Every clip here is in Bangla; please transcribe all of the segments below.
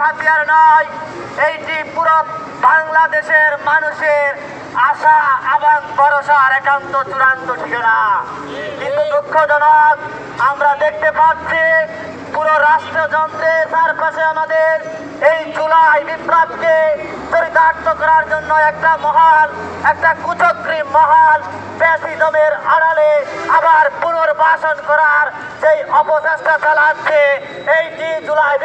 হাতিয়ার নয়, এইটি পুরো বাংলাদেশের মানুষের আশা এবং ভরসার একান্ত চূড়ান্ত ঠিকানা। কিন্তু দুঃখজনক, আমরা দেখতে পাচ্ছি পুরো রাষ্ট্রযন্ত্রের চারপাশে আমাদের এই জুলাই বিপ্লবকে চরিতার্থ করার জন্য একটা কুচক্রী মহল ফ্যাসিজমের আড়ালে আবার পুনর্বাসন করার সেই অপচেষ্টা চালাচ্ছে। এইটি জুলাই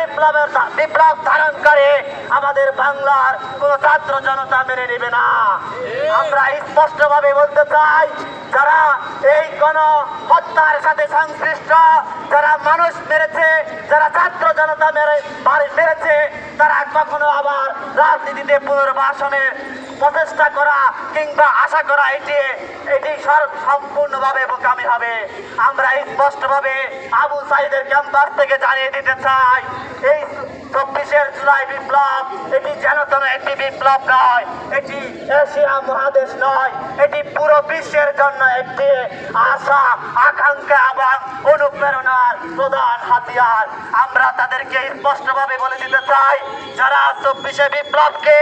বিপ্লব ধারণ করে আমাদের বাংলার কোন ছাত্র জনতা মেনে নেবে না। আমরা স্পষ্টভাবে বলতে চাই, যারা এই হত্যার সাথে সংশ্লিষ্ট, যারা মানুষ মেরেছে, যারা ছাত্র জনতা মেরেছে, তারা কখনো আবার রাজনীতিতে পুনর্বাসনের প্রচেষ্টা করা কিংবা আশা করা এটি সম্পূর্ণভাবে বোকামি হবে। আমরা স্পষ্টভাবে আবু সাইদের ক্যাম্পাস থেকে জানিয়ে দিতে চাই, এই 24 জুলাই বিপ্লব এটি যেন একটি বিপ্লব নয়, এটি এশিয়া মহাদেশ নয়, এটি পুরো বিশ্বের জন্য একটি আশা, আকাঙ্ক্ষা এবং অনুপ্রেরণার প্রধান হাতিয়ার। আমরা তাদেরকে স্পষ্টভাবে বলে দিতে চাই, যারা 24 বিপ্লবকে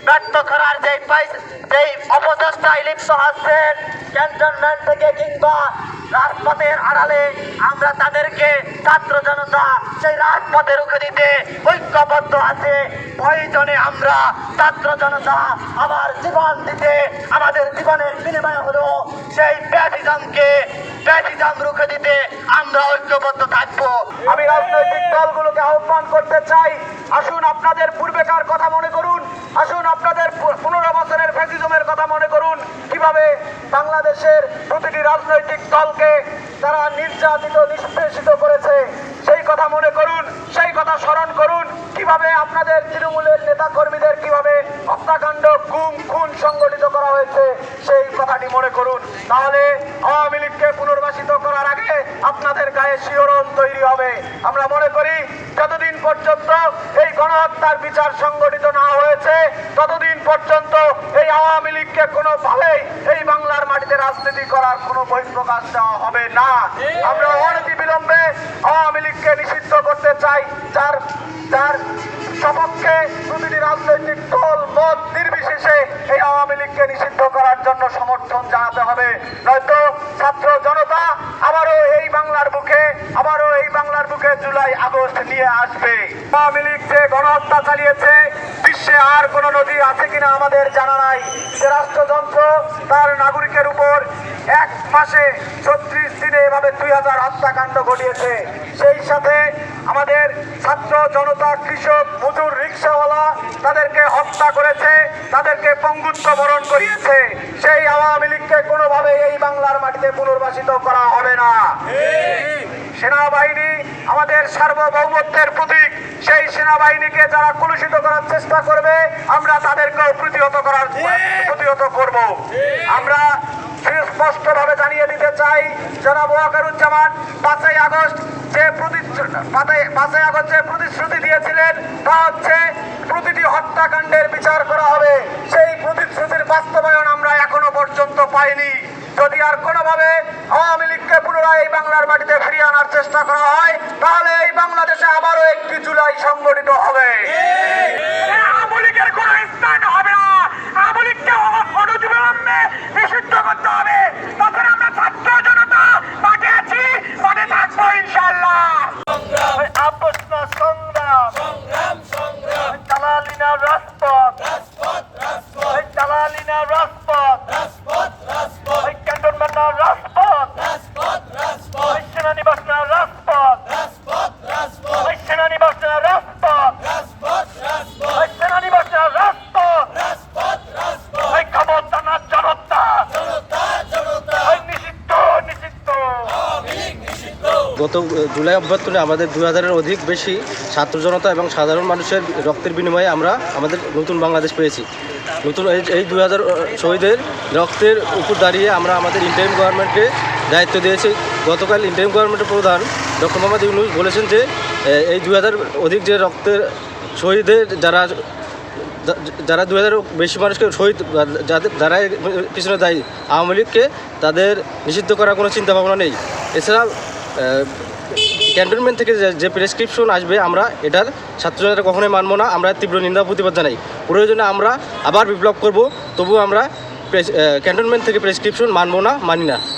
ব্যর্থ করার যেই অপচেষ্টায় লিপ্ত আছেন, ক্যান্টনমেন্ট থেকে কিংবা রাজপথের আড়ালে, আমরা তাদেরকে ছাত্র জনতা সেই রাজপথে রুখে দিতে ঐক্যবদ্ধ আছে। প্রয়োজনে আমরা ছাত্র জনতা আবার জীবন দিতে, আমাদের জীবনের বিনিময় হলো সেই প্যাথিজম রুখে দিতে আমরা ঐক্যবদ্ধ থাকবো। আমি রাজনৈতিক দলগুলোকে আহ্বান করতে চাই, আসুন আপনাদের পূর্বেকার কথা মনে করুন, আসুন আপনাদের 15 বছরের ফ্যাসিজমের কথা মনে করুন, কিভাবে বাংলাদেশের প্রতিটি রাজনৈতিক দলকে তারা নির্যাতিত নিষ্পেষিত করেছে, সেই কথা মনে করুন, সেই কথা স্মরণ করুন। কিভাবে আপনাদের তৃণমূলের নেতা কর্মীদের কিভাবে হত্যাকাণ্ড, গুম, খুন সংগঠিত করা হয়েছে, সেই কথাটি মনে করুন। তাহলে আওয়ামী লীগকে পুনর্বাসিত করার আগে আপনাদের গায়ে শিহরণ তৈরি হবে। আমরা মনে করি যতদিন পর্যন্ত এই গণহত্যার বিচার সংগঠিত না হয়েছে, ততদিন পর্যন্ত এই আওয়ামী লীগকে কোনোভাবেই এই বাংলার মাটিতে রাজনীতি করার কোনো বহিঃপ্রকাশ দেওয়া হবে না। আমরা অনতিবিলম্বে আওয়ামী লীগকে নিষিদ্ধ করতে চাই, যার সপক্ষে প্রতিটি রাজনৈতিক দল মত নির্বিশেষে এই আওয়ামী লীগকে নিষিদ্ধ করার জন্য সমর্থন জানাতে হবে। নয়তো ছাত্র জনতা আবারও এই বাংলার বুকে জুলাই আগস্ট নিয়ে আসবে। আওয়ামী লীগ যে গণহত্যা চালিয়েছে, বিশ্বে আর কোন নদী আছে কিনা আমাদের জানা নাই, যে রাষ্ট্রযন্ত্র তার নাগরিকের উপর 1 মাসে 36 দিনে এভাবে 2000 হত্যাকাণ্ড ঘটিয়েছে। সেই সাথে আমাদের ছাত্র জনতা, কৃষক, মজুর, রিক্সাওয়ালা তাদেরকে হত্যা করেছে, তাদেরকে পঙ্গুত্ব বরণ করিয়েছে। সেই আওয়ামী লীগকে কোনোভাবে এই বাংলার মাটিতে পুনর্বাসিত করা হবে না। সেনাবাহিনী আমাদের সার্বভৌমত্বের প্রতীক, সেই সেনাবাহিনীকে যারা কলুষিত করার চেষ্টা করবে, আমরা তাদেরকেও প্রতিহত করব। আমরা স্পষ্টভাবে জানিয়ে দিতে চাই, জনাব ওয়াকারুজ্জামান 5ই আগস্ট যে প্রতিশ্রুতি দিয়েছিলেন, তা হচ্ছে প্রতিটি হত্যাকাণ্ডের বিচার করা হবে। সেই প্রতিশ্রুতির বাস্তবায়ন আমরা এখনো পর্যন্ত পাইনি। যদি আর কোনোভাবে আওয়ামী লীগকে পুনরায় এই বাংলার মাটিতে ফিরিয়ে আনার চেষ্টা করা হয়, তাহলে এই বাংলাদেশে আবারও 1 জুলাই সংগঠিত হবে। আওয়ামী লীগের কোনো স্থান হবে না, আওয়ামী লীগকে অনতিবিলম্বে নিষিদ্ধ করতে হবে। তখন আমরা ছাত্র জনতা মাঠে আছি, মাঠে থাকবো ইনশাল্লাহ। চালালিনা রাজপথ, চালালিনা রাজপথ, ক্যান্টনমেন্ট রাজপথ, সেনানিবাস রাজপথ, সেনানিবাস রাজপথ, সেনানিবাস রাজপথ, ক্ষমতা জনতা, নিষিদ্ধ। গত জুলাই অভ্যর্থনে আমাদের 2000-এর অধিক বেশি ছাত্র জনতা এবং সাধারণ মানুষের রক্তের বিনিময়ে আমরা আমাদের নতুন বাংলাদেশ পেয়েছি। এই 2000 শহীদের রক্তের উপর দাঁড়িয়ে আমরা আমাদের ইন্টারিম গভর্নমেন্টকে দায়িত্ব দিয়েছি। গতকাল ইন্টারিম গভর্নমেন্টের প্রধান ডক্টর মোহাম্মদ ইউনূস বলেছেন যে এই 2000 অধিক যে রক্তের শহীদের যারা 2000 বেশি মানুষকে শহীদ, যারা পিছনে দায়ী আওয়ামী লীগকে, তাদের নিষিদ্ধ করার কোনো চিন্তাভাবনা নেই। এছাড়া ক্যান্টনমেন্ট থেকে যে প্রেসক্রিপশন আসবে আমরা এটার ছাত্র জনতা কখনোই মানব না। আমরা তীব্র নিন্দা প্রতিবাদ জানাই। প্রয়োজনে আমরা আবার বিপ্লব করব, তবুও আমরা ক্যান্টনমেন্ট থেকে প্রেসক্রিপশন মানব না, মানি না।